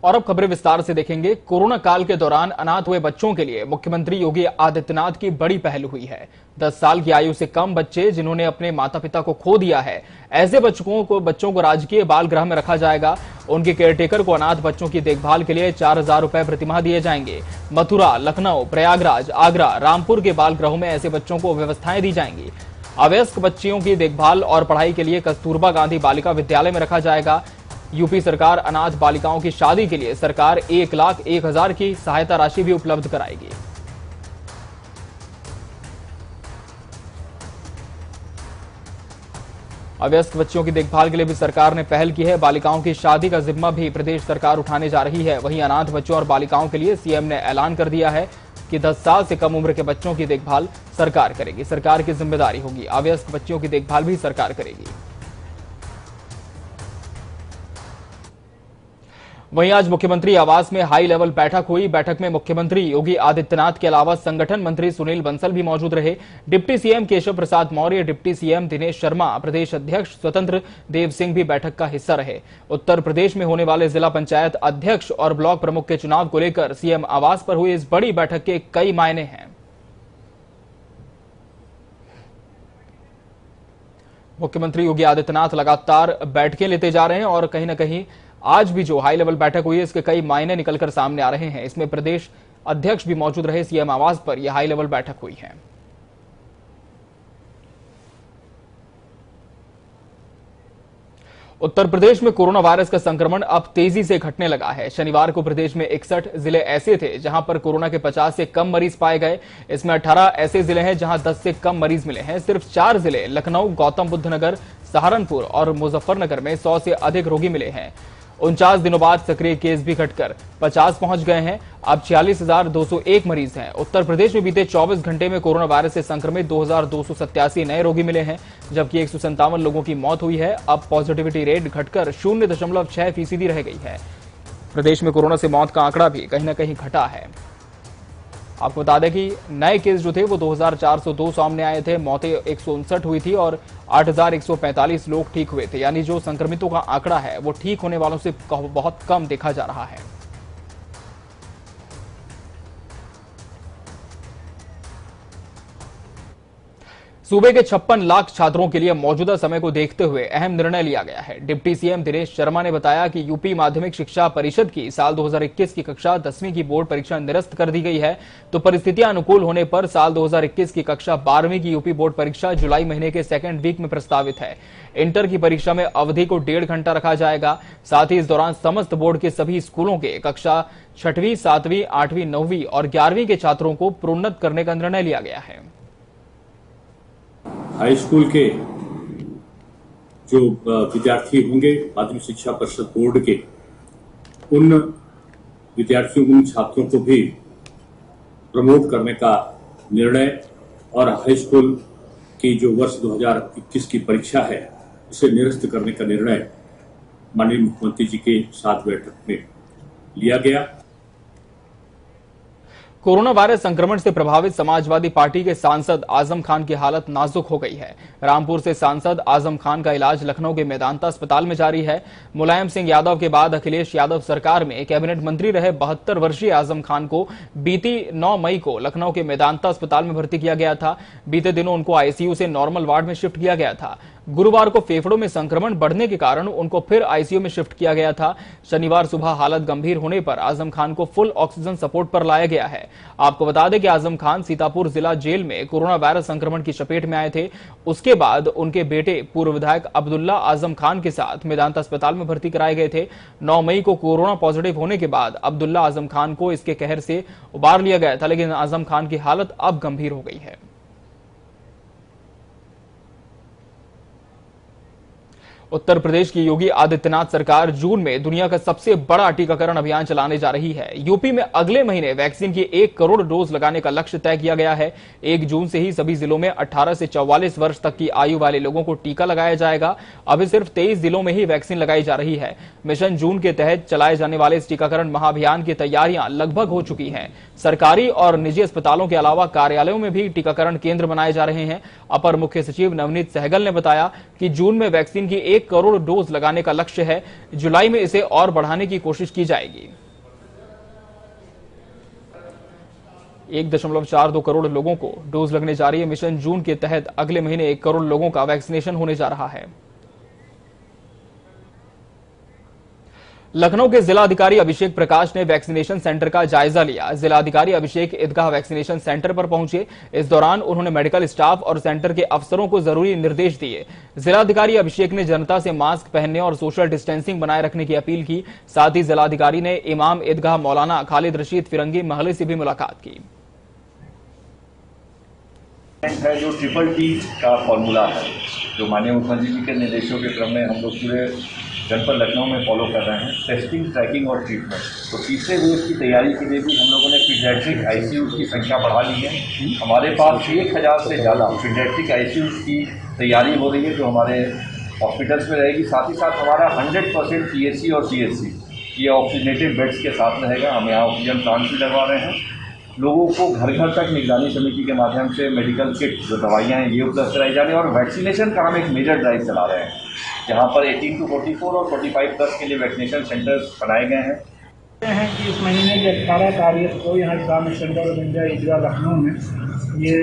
और अब खबरें विस्तार से देखेंगे। कोरोना काल के दौरान अनाथ हुए बच्चों के लिए मुख्यमंत्री योगी आदित्यनाथ की बड़ी पहल हुई है। 10 साल की आयु से कम बच्चे जिन्होंने अपने माता पिता को खो दिया है, ऐसे बच्चों को राजकीय बाल गृह में रखा जाएगा। उनके केयरटेकर को अनाथ बच्चों की देखभाल के लिए 4,000 रुपए प्रतिमाह दिए जाएंगे। मथुरा, लखनऊ, प्रयागराज, आगरा, रामपुर के बाल गृहों में ऐसे बच्चों को व्यवस्थाएं दी जाएंगी। अवयस्क बच्चियों की देखभाल और पढ़ाई के लिए कस्तूरबा गांधी बालिका विद्यालय में रखा जाएगा। यूपी सरकार अनाथ बालिकाओं की शादी के लिए सरकार 1,01,000 की सहायता राशि भी उपलब्ध कराएगी। अवयस्क बच्चियों की देखभाल के लिए भी सरकार ने पहल की है। बालिकाओं की शादी का जिम्मा भी प्रदेश सरकार उठाने जा रही है। वहीं अनाथ बच्चों और बालिकाओं के लिए सीएम ने ऐलान कर दिया है कि 10 साल से कम उम्र के बच्चों की देखभाल सरकार करेगी। सरकार की जिम्मेदारी होगी। अवयस्क बच्चियों की देखभाल भी सरकार करेगी। वहीं आज मुख्यमंत्री आवास में हाई लेवल बैठक हुई। बैठक में मुख्यमंत्री योगी आदित्यनाथ के अलावा संगठन मंत्री सुनील बंसल भी मौजूद रहे। Deputy CM Keshav Prasad Maurya, deputy CM Dinesh Sharma, प्रदेश अध्यक्ष स्वतंत्र देव सिंह भी बैठक का हिस्सा रहे। उत्तर प्रदेश में होने वाले जिला पंचायत अध्यक्ष और ब्लॉक प्रमुख के चुनाव को लेकर सीएम आवास पर हुई इस बड़ी बैठक के कई मायने हैं। मुख्यमंत्री योगी आदित्यनाथ लगातार बैठकें लेते जा रहे हैं और कहीं ना कहीं आज भी जो हाई लेवल बैठक हुई है इसके कई मायने निकलकर सामने आ रहे हैं। इसमें प्रदेश अध्यक्ष भी मौजूद रहे। सीएम आवास पर यह हाई लेवल बैठक हुई है। उत्तर प्रदेश में कोरोना वायरस का संक्रमण अब तेजी से घटने लगा है। शनिवार को प्रदेश में 61 जिले ऐसे थे जहां पर कोरोना के 50 से कम मरीज पाए गए। इसमें 18 ऐसे जिले हैं जहां 10 से कम मरीज मिले हैं। सिर्फ 4 जिले लखनऊ, गौतम बुद्ध नगर, सहारनपुर और मुजफ्फरनगर में 100 से अधिक रोगी मिले हैं। 49 दिनों बाद सक्रिय केस भी घटकर 50 पहुंच गए हैं। अब 46,201 मरीज हैं। उत्तर प्रदेश में बीते 24 घंटे में कोरोना वायरस से संक्रमित 2,287 नए रोगी मिले हैं, जबकि 157 लोगों की मौत हुई है। अब पॉजिटिविटी रेट घटकर 0.6% रह गई है। प्रदेश में कोरोना से मौत का आंकड़ा भी कहीं न कहीं घटा है। आपको बता दें कि नए केस जो थे वो 2,402 सामने आए थे। मौतें 159 हुई थी और 8,145 लोग ठीक हुए थे। यानी जो संक्रमितों का आंकड़ा है वो ठीक होने वालों से बहुत कम देखा जा रहा है। सूबे के 56 लाख छात्रों के लिए मौजूदा समय को देखते हुए अहम निर्णय लिया गया है। डिप्टी सीएम दिनेश शर्मा ने बताया कि यूपी माध्यमिक शिक्षा परिषद की साल 2021 की कक्षा 10वीं की बोर्ड परीक्षा निरस्त कर दी गई है, तो परिस्थितियां अनुकूल होने पर साल 2021 की कक्षा 12वीं की यूपी बोर्ड परीक्षा जुलाई महीने के सेकेंड वीक में प्रस्तावित है। इंटर की परीक्षा में अवधि को 1.5 घंटा रखा जाएगा। साथ ही इस दौरान समस्त बोर्ड के सभी स्कूलों के कक्षा 6वीं, 7वीं, 8वीं, 9वीं और 11वीं के छात्रों को प्रोन्नत करने का निर्णय लिया गया है। हाई स्कूल के जो विद्यार्थी होंगे माध्यमिक शिक्षा परिषद बोर्ड के, उन विद्यार्थियों, उन छात्रों को भी प्रमोट करने का निर्णय और हाई स्कूल की जो वर्ष 2021 की परीक्षा है उसे निरस्त करने का निर्णय माननीय मुख्यमंत्री जी के साथ बैठक में लिया गया। कोरोना वायरस संक्रमण से प्रभावित समाजवादी पार्टी के सांसद आजम खान की हालत नाजुक हो गई है। रामपुर से सांसद आजम खान का इलाज लखनऊ के मेदांता अस्पताल में जारी है। मुलायम सिंह यादव के बाद अखिलेश यादव सरकार में कैबिनेट मंत्री रहे 72 वर्षीय आजम खान को बीती 9 मई को लखनऊ के मेदांता अस्पताल में भर्ती किया गया था। बीते दिनों उनको आईसीयू से नॉर्मल वार्ड में शिफ्ट किया गया था। गुरुवार को फेफड़ों में संक्रमण बढ़ने के कारण उनको फिर आईसीयू में शिफ्ट किया गया था। शनिवार सुबह हालत गंभीर होने पर आजम खान को फुल ऑक्सीजन सपोर्ट पर लाया गया है। आपको बता दें कि आजम खान सीतापुर जिला जेल में कोरोना वायरस संक्रमण की चपेट में आए थे। उसके बाद उनके बेटे पूर्व विधायक अब्दुल्ला आजम खान के साथ मेदांता अस्पताल में भर्ती कराए गए थे। 9 मई को कोरोना पॉजिटिव होने के बाद अब्दुल्ला आजम खान को इसके कहर से उबार लिया गया था, लेकिन आजम खान की हालत अब गंभीर हो गई है। उत्तर प्रदेश की योगी आदित्यनाथ सरकार जून में दुनिया का सबसे बड़ा टीकाकरण अभियान चलाने जा रही है। यूपी में अगले महीने वैक्सीन की 1 करोड़ डोज लगाने का लक्ष्य तय किया गया है। 1 जून से ही सभी जिलों में 18 से 44 वर्ष तक की आयु वाले लोगों को टीका लगाया जाएगा। अभी सिर्फ 23 जिलों में ही वैक्सीन लगाई जा रही है। मिशन जून के तहत चलाए जाने वाले इस टीकाकरण महाअभियान की तैयारियां लगभग हो चुकी हैं। सरकारी और निजी अस्पतालों के अलावा कार्यालयों में भी टीकाकरण केंद्र बनाए जा रहे हैं। अपर मुख्य सचिव नवनीत सहगल ने बताया कि जून में वैक्सीन की 1 1 करोड़ डोज लगाने का लक्ष्य है। जुलाई में इसे और बढ़ाने की कोशिश की जाएगी। 1.42 करोड़ लोगों को डोज लगने जा रही है। मिशन जून के तहत अगले महीने 1 करोड़ लोगों का वैक्सीनेशन होने जा रहा है। लखनऊ के जिलाधिकारी अभिषेक प्रकाश ने वैक्सीनेशन सेंटर का जायजा लिया। जिलाधिकारी अभिषेक ईदगाह वैक्सीनेशन सेंटर पर पहुंचे। इस दौरान उन्होंने मेडिकल स्टाफ और सेंटर के अफसरों को जरूरी निर्देश दिए। जिलाधिकारी अभिषेक ने जनता से मास्क पहनने और सोशल डिस्टेंसिंग बनाए रखने की अपील की। साथ ही जिलाधिकारी ने इमाम ईदगाह मौलाना खालिद रशीद फिरंगी महले से भी मुलाकात की। है जो TTT का फॉर्मूला है, जो माननीय मुख्यमंत्री जी के निर्देशों के क्रम में हम लोग पूरे जनपद लखनऊ में फॉलो कर रहे हैं। टेस्टिंग, ट्रैकिंग और ट्रीटमेंट। तो तीसरे वेव की तैयारी के लिए भी हम लोगों ने पीडियाट्रिक ICU की संख्या बढ़ा ली है। हमारे पास 1000 से ज़्यादा पीडियाट्रिक ICU की तैयारी हो रही है, जो हमारे हॉस्पिटल्स में रहेगी। साथ ही साथ हमारा 100% PHC और CHC ये ऑक्सीजनेटेड बेड्स के साथ रहेगा। हम यहाँ ऑक्सीजन प्लांट भी लगवा रहे हैं। लोगों को घर घर तक निगरानी समिति के माध्यम से मेडिकल किट, जो दवाइयाँ हैं, ये उपलब्ध कराई जा रही है। और वैक्सीनेशन का हम एक मेजर ड्राइव चला रहे हैं, जहाँ पर 18 to 44 और 45+ के लिए वैक्सीनेशन सेंटर्स बनाए गए हैं। कि इस महीने की 18 तारीख को यहाँ इस्लामिक सेंटर ऑफ इंडिया ईदगाह लखनऊ में ये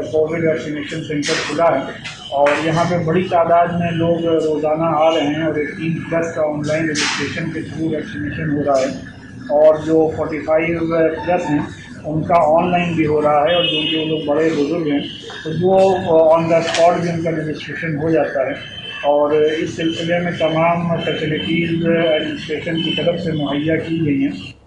कोविड वैक्सीनेशन सेंटर खुला है और यहाँ पे बड़ी तादाद में लोग रोज़ाना आ रहे हैं और 18+ का ऑनलाइन रजिस्ट्रेशन के थ्रू वैक्सीनेशन हो रहा है और जो 45+ हैं उनका ऑनलाइन भी हो रहा है। और जो लोग बड़े बुजुर्ग हैं तो वो ऑन द स्पॉट भी उनका रजिस्ट्रेशन हो जाता है। और इस सिलसिले में तमाम फैसिलिटीज़ एडमिनिस्ट्रेशन की तरफ से मुहैया की गई हैं।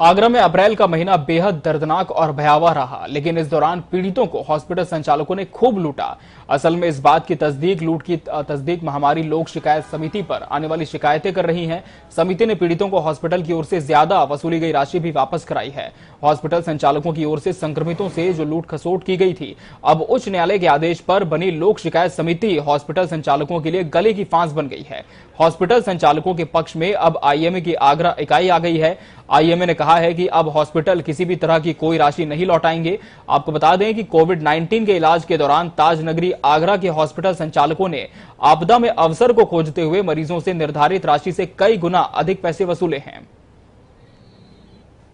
आगरा में अप्रैल का महीना बेहद दर्दनाक और भयावह रहा, लेकिन इस दौरान पीड़ितों को हॉस्पिटल संचालकों ने खूब लूटा। असल में इस बात की लूट की तस्दीक महामारी लोक शिकायत समिति पर आने वाली शिकायतें कर रही हैं। समिति ने पीड़ितों को हॉस्पिटल की ओर से ज्यादा वसूली गई राशि भी वापस कराई है। हॉस्पिटल संचालकों की ओर से संक्रमितों से जो लूट खसोट की गई थी, अब उच्च न्यायालय के आदेश पर बनी लोक शिकायत समिति हॉस्पिटल संचालकों के लिए गले की फांस बन गई है। हॉस्पिटल संचालकों के पक्ष में अब IMA की आगरा इकाई आ गई है। IMA ने कहा है कि अब हॉस्पिटल किसी भी तरह की कोई राशि नहीं लौटाएंगे। आपको बता दें कि कोविड-19 के इलाज के दौरान ताज नगरी आगरा के हॉस्पिटल संचालकों ने आपदा में अवसर को खोजते हुए मरीजों से निर्धारित राशि से कई गुना अधिक पैसे वसूले हैं।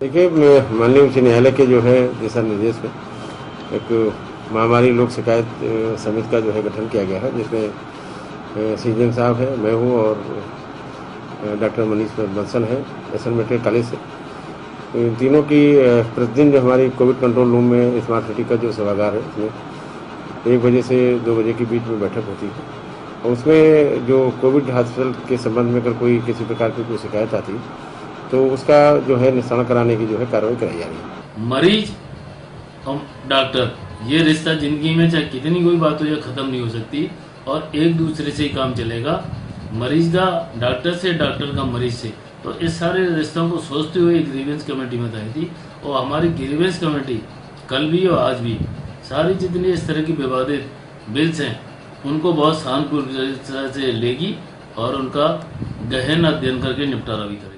देखिए, माननीय उच्च न्यायालय के जो है दिशा निर्देश में एक महामारी लोक शिकायत समिति का जो है गठन किया गया है, जिसमें सीजन साहब है, मैं हूँ और डॉक्टर मनीष बंसल है SN मेडिकल कॉलेज से। इन तीनों की प्रतिदिन जो हमारी कोविड कंट्रोल रूम में स्मार्ट सिटी का जो सभागार है, उसमें 1 बजे से 2 बजे के बीच में बैठक होती है और उसमें जो कोविड हॉस्पिटल के संबंध में अगर कोई किसी प्रकार की कोई शिकायत आती तो उसका जो है निस्तारण कराने की जो है कार्रवाई कराई जा रही है। मरीज और डॉक्टर, ये रिश्ता जिंदगी में चाहे कितनी कोई बात हो या खत्म नहीं हो सकती और एक दूसरे से ही काम चलेगा। मरीज का डॉक्टर से, डॉक्टर का मरीज से। तो इस सारे रिश्तों को सोचते हुए एक ग्रीवेंस कमेटी में बनाई थी और हमारी ग्रीवेंस कमेटी कल भी और आज भी सारी जितनी इस तरह की विवादित बिल्स हैं उनको बहुत शांतिपूर्ण से लेगी और उनका गहन अध्ययन करके निपटारा भी करेगी।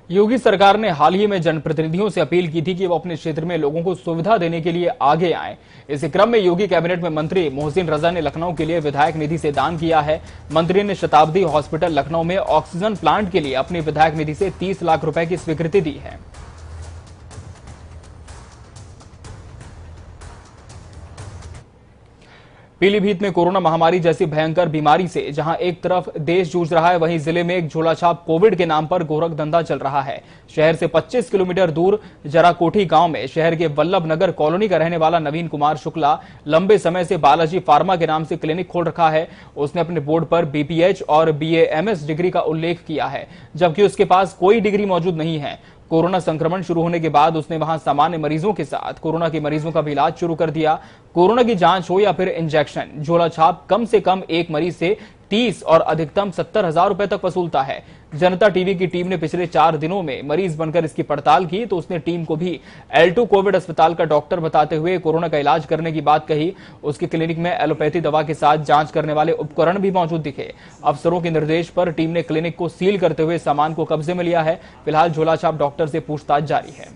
योगी सरकार ने हाल ही में जनप्रतिनिधियों से अपील की थी कि वो अपने क्षेत्र में लोगों को सुविधा देने के लिए आगे आएं। इसी क्रम में योगी कैबिनेट में मंत्री मोहसिन रजा ने लखनऊ के लिए विधायक निधि से दान किया है। मंत्री ने शताब्दी हॉस्पिटल लखनऊ में ऑक्सीजन प्लांट के लिए अपनी विधायक निधि से 30 लाख रुपए की स्वीकृति दी है। पीलीभीत में कोरोना महामारी जैसी भयंकर बीमारी से जहां एक तरफ देश जूझ रहा है, वहीं जिले में एक झोलाछाप कोविड के नाम पर गोरख धंधा चल रहा है। शहर से 25 किलोमीटर दूर जराकोठी गांव में शहर के वल्लभ नगर कॉलोनी का रहने वाला नवीन कुमार शुक्ला लंबे समय से बालाजी फार्मा के नाम से क्लिनिक खोल रखा है। उसने अपने बोर्ड पर BPH और BAMS डिग्री का उल्लेख किया है, जबकि उसके पास कोई डिग्री मौजूद नहीं है। कोरोना संक्रमण शुरू होने के बाद उसने वहां सामान्य मरीजों के साथ कोरोना के मरीजों का भी इलाज शुरू कर दिया। कोरोना की जांच हो या फिर इंजेक्शन, झोलाछाप कम से कम एक मरीज से 30 और अधिकतम 70,000 रुपए तक वसूलता है। जनता टीवी की टीम ने पिछले 4 दिनों में मरीज बनकर इसकी पड़ताल की तो उसने टीम को भी L2 कोविड अस्पताल का डॉक्टर बताते हुए कोरोना का इलाज करने की बात कही। उसकी क्लिनिक में एलोपैथी दवा के साथ जांच करने वाले उपकरण भी मौजूद दिखे। अफसरों के निर्देश पर टीम ने क्लिनिक को सील करते हुए सामान को कब्जे में लिया है। फिलहाल झोलाछाप डॉक्टर से पूछताछ जारी है।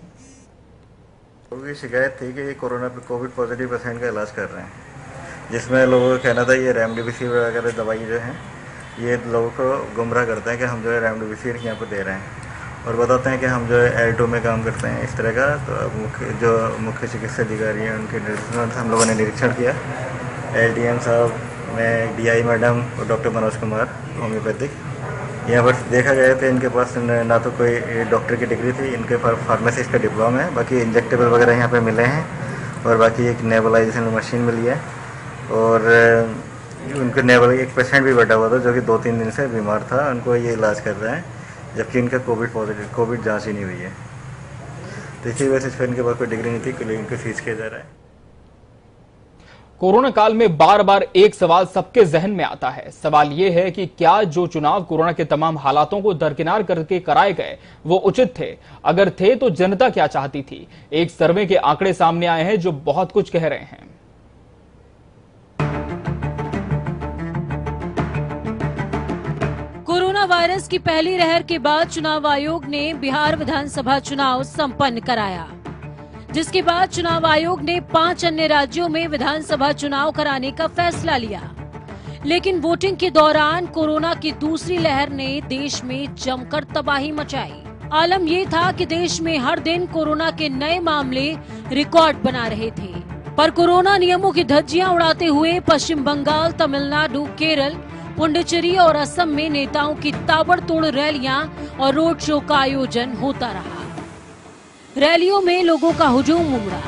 लोगों की शिकायत थी कि ये कोरोना पे कोविड पॉजिटिव पेशेंट का इलाज कर रहे हैं, जिसमें लोगों का कहना था ये रेमडेसिविर वगैरह दवाई जो है ये लोगों को गुमराह करते हैं कि हम जो है रेमडेसिविर यहाँ पर दे रहे हैं और बताते हैं कि हम जो है L2 में काम करते हैं इस तरह का। तो मुख्य चिकित्सा अधिकारी हैं उनके निर्देशन से हम लोगों ने निरीक्षण किया। LDM साहब, मैं DI मैडम और डॉक्टर मनोज कुमार होम्योपैथिक यहाँ पर देखा गया था। इनके पास ना तो कोई डॉक्टर की डिग्री थी, इनके पास फार्मासिस्ट का डिप्लोमा है। बाकी इंजेक्टेबल वगैरह यहाँ पे मिले हैं और बाकी एक नेबुलाइजेशन मशीन मिली है और उनको एक पेशेंट भी बैठा हुआ था जो कि 2-3 दिन से बीमार था, उनको ये इलाज कर रहे हैं, जबकि इनका कोविड जाँच ही नहीं हुई है। तो इसी वजह से इनके पास कोई डिग्री नहीं थी, इनको सीज किया जा रहा है। कोरोना काल में बार बार एक सवाल सबके जहन में आता है। सवाल यह है कि क्या जो चुनाव कोरोना के तमाम हालातों को दरकिनार करके कराए गए वो उचित थे? अगर थे तो जनता क्या चाहती थी? एक सर्वे के आंकड़े सामने आए हैं जो बहुत कुछ कह रहे हैं। कोरोना वायरस की पहली लहर के बाद चुनाव आयोग ने बिहार विधानसभा चुनाव संपन्न कराया, जिसके बाद चुनाव आयोग ने 5 अन्य राज्यों में विधानसभा चुनाव कराने का फैसला लिया। लेकिन वोटिंग के दौरान कोरोना की दूसरी लहर ने देश में जमकर तबाही मचाई। आलम ये था कि देश में हर दिन कोरोना के नए मामले रिकॉर्ड बना रहे थे, पर कोरोना नियमों की धज्जियां उड़ाते हुए पश्चिम बंगाल, तमिलनाडु, केरल, पुडुचेरी और असम में नेताओं की ताबड़तोड़ रैलियां और रोड शो का आयोजन होता रहा। रैलियों में लोगों का हुजूम उमड़ा,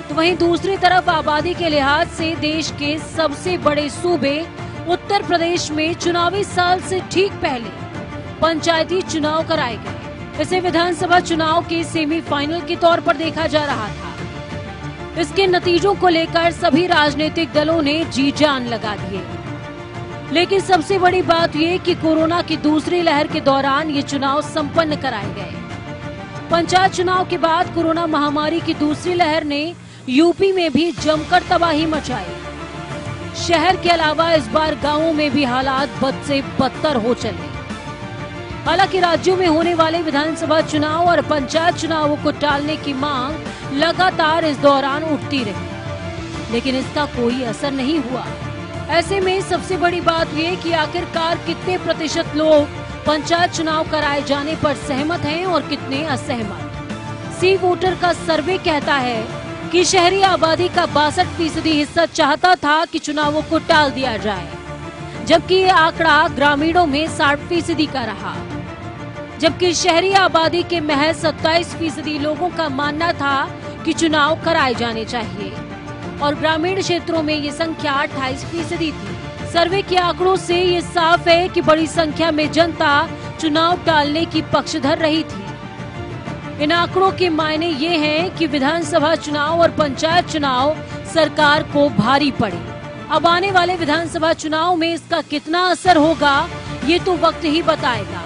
तो वहीं दूसरी तरफ आबादी के लिहाज से देश के सबसे बड़े सूबे उत्तर प्रदेश में चुनावी साल से ठीक पहले पंचायती चुनाव कराए गए। इसे विधानसभा चुनाव के सेमीफाइनल के तौर पर देखा जा रहा था। इसके नतीजों को लेकर सभी राजनीतिक दलों ने जी जान लगा दिए। लेकिन सबसे बड़ी बात ये कि कोरोना की दूसरी लहर के दौरान ये चुनाव संपन्न कराए गए। पंचायत चुनाव के बाद कोरोना महामारी की दूसरी लहर ने यूपी में भी जमकर तबाही मचाई। शहर के अलावा इस बार गांवों में भी हालात बद से बदतर हो चले। हालांकि राज्यों में होने वाले विधानसभा चुनाव और पंचायत चुनावों को टालने की मांग लगातार इस दौरान उठती रही, लेकिन इसका कोई असर नहीं हुआ। ऐसे में सबसे बड़ी बात ये कि आखिरकार कितने प्रतिशत लोग पंचायत चुनाव कराए जाने पर सहमत हैं और कितने असहमत। सी वोटर का सर्वे कहता है कि शहरी आबादी का 62% हिस्सा चाहता था कि चुनावों को टाल दिया जाए, जबकि ये आंकड़ा ग्रामीणों में 60% का रहा। जबकि शहरी आबादी के महज 27% लोगों का मानना था कि चुनाव कराए जाने चाहिए और ग्रामीण क्षेत्रों में ये संख्या 28% थी। सर्वे के आंकड़ों से ये साफ है कि बड़ी संख्या में जनता चुनाव टालने की पक्षधर रही थी। इन आंकड़ों के मायने ये हैं कि विधानसभा चुनाव और पंचायत चुनाव सरकार को भारी पड़े। अब आने वाले विधानसभा चुनाव में इसका कितना असर होगा ये तो वक्त ही बताएगा।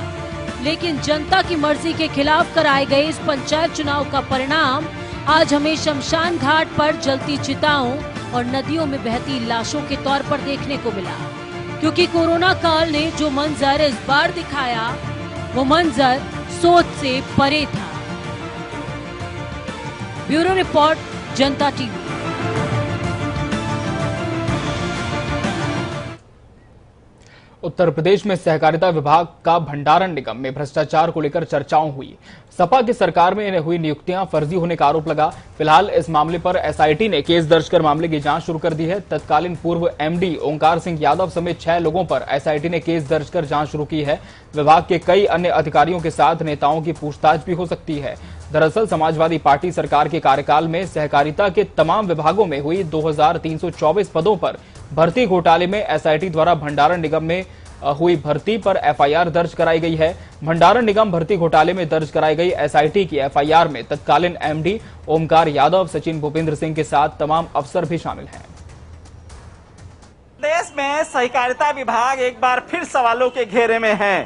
लेकिन जनता की मर्जी के खिलाफ कराए गए इस पंचायत चुनाव का परिणाम आज हमें शमशान घाट पर जलती चिताओं और नदियों में बहती लाशों के तौर पर देखने को मिला, क्योंकि कोरोना काल ने जो मंजर इस बार दिखाया वो मंजर सोच से परे था। ब्यूरो रिपोर्ट, जनता टीवी। उत्तर प्रदेश में सहकारिता विभाग का भंडारण निगम में भ्रष्टाचार को लेकर चर्चाओं हुई। सपा की सरकार में हुई नियुक्तियां फर्जी होने का आरोप लगा। फिलहाल इस मामले पर एसआईटी ने केस दर्ज कर मामले की जांच शुरू कर दी है। तत्कालीन पूर्व एमडी ओंकार सिंह यादव समेत 6 लोगों पर एसआईटी ने केस दर्ज कर जांच शुरू की है। विभाग के कई अन्य अधिकारियों के साथ नेताओं की पूछताछ भी हो सकती है। दरअसल समाजवादी पार्टी सरकार के कार्यकाल में सहकारिता के तमाम विभागों में हुई 2324 पदों पर भर्ती घोटाले में एसआईटी द्वारा भंडारण निगम में हुई भर्ती पर एफआईआर दर्ज कराई गई है। भंडारण निगम भर्ती घोटाले में दर्ज कराई गई एसआईटी की एफआईआर में तत्कालीन एमडी ओमकार यादव, सचिन भूपेंद्र सिंह के साथ तमाम अफसर भी शामिल हैं। देश में सहकारिता विभाग एक बार फिर सवालों के घेरे में है।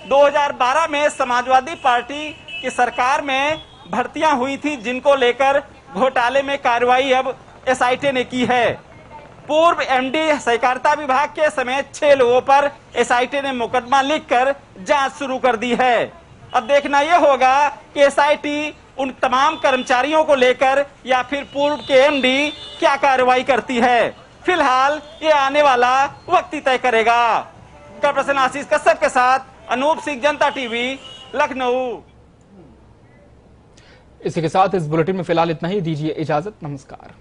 2012 में समाजवादी पार्टी की सरकार में भर्तियां हुई थी, जिनको लेकर घोटाले में कार्रवाई अब एसआईटी ने की है। पूर्व एमडी सहकारिता विभाग के समेत 6 लोगों पर एसआईटी ने मुकदमा लिखकर जांच शुरू कर दी है। अब देखना यह होगा कि एसआईटी उन तमाम कर्मचारियों को लेकर या फिर पूर्व के एमडी क्या कार्रवाई करती है। फिलहाल ये आने वाला वक्त ही तय करेगा। कैमरापर्सन आशीष कश्यप के साथ अनूप सिंह, जनता टीवी, लखनऊ। इसी के साथ इस बुलेटिन में फिलहाल इतना ही। दीजिए इजाजत। नमस्कार।